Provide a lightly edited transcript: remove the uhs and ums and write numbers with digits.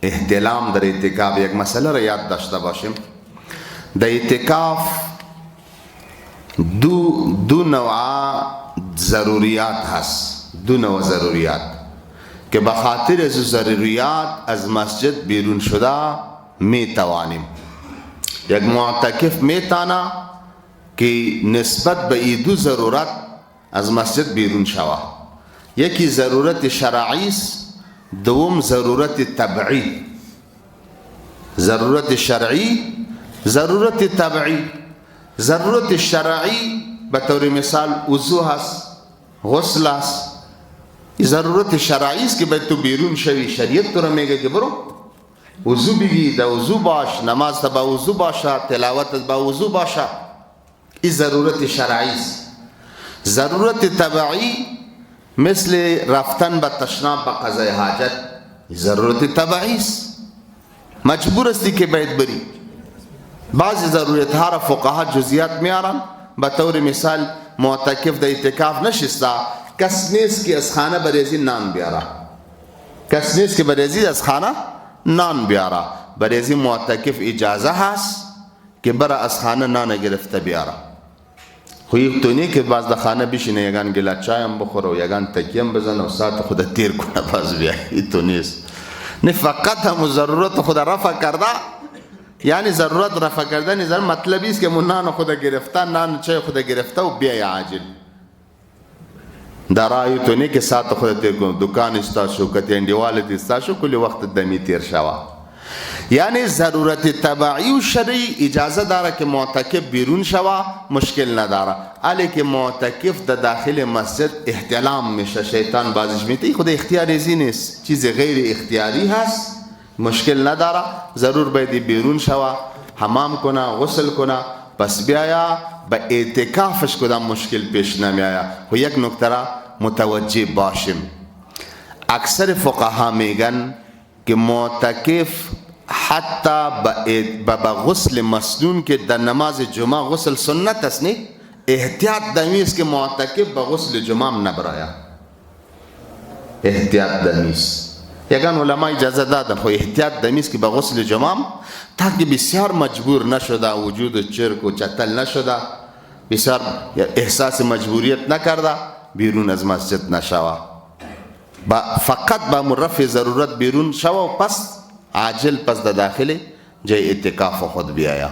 احتلام در اعتکاف یک مسئله را یاد داشته باشیم. در اعتکاف دو نوع ضروریات هست، دو نوع ضروریات که بخاطر از ضروریات از مسجد بیرون شده می توانیم. یک معتکف می تانا که نسبت به این دو ضرورت از مسجد بیرون شوه. یکی ضرورت شرعی است، دوم ضرورت طبعی. ضرورت شرعی، ضرورت طبعی. ضرورت شرعی به طور مثال وضو هست، غسل هست. این ضرورت شرعی است که باید تو بیرون شوی. شریعت تو را میگه که برو وضو بگی، در وضو باش، نماز تا با وضو باشه، تلاوت با وضو باشه. این ضرورت شرعی است. ضرورت طبعی مثل رفتن به تشناب به قضای حاجت، ضرورت طبعی است، مجبور استی که باید بری. بعضی ضرورت ها را فقها جزئیات میارن. به طور مثال معتکف در اعتکاف نشسته، کس نیست که از خانه بریزی نان بیاره، کس نیست که بریزی از خانه نان بیاره. بریزی معتکف اجازه هست که برای از خانه نان گرفته بیاره. خویی تو نه که باز در خانه بشینه یگان گلا چای هم بخوره و یگان تکیه هم بزنه و ساعت خود تیر کنه باز بیایی. این تو نیست. نه فقط هم ضرورت خود رفع کرده، یعنی ضرورت رفع کردن نظر مطلبی است که من نان خود گرفته، نان چای خود گرفته و بیای عاجل. در آیو تو نه که ساعت خود تیر کنه، دکان استاشو، کتیندیوالت استاشو، کلی وقت دمی تیر شوا. یعنی ضرورت طبعی و شرعی اجازه داره که معتکف بیرون شوه، مشکل نداره. علی که معتکف در داخل مسجد احتلام میشه، شیطان بازش میده، خود اختیاری نیست، چیز غیر اختیاری هست، مشکل نداره. ضرور باید بیرون شوه، حمام کنه، غسل کنه، پس بیایا به اعتکافش کدام مشکل پیش نمیایا. و یک نکته را متوجه باشیم، اکثر فقها میگن که معتکف حتی به غسل مسنون که در نماز جمعه غسل سنت است، نه احتیاط دمیست که معتکف به غسل جمعه نبرایا. احتیاط دمیست یگان علماء اجازه دادن، خو احتیاط دمیست که به غسل جمعه تاکه بسیار مجبور نشده، وجود چرک و چتل نشده، بسیار احساس مجبوریت نکرده، بیرون از مسجد نشوه. فقط با مرفع ضرورت بیرون شوه و پس عاجل پس در داخل جای اعتکاف خود بیایا.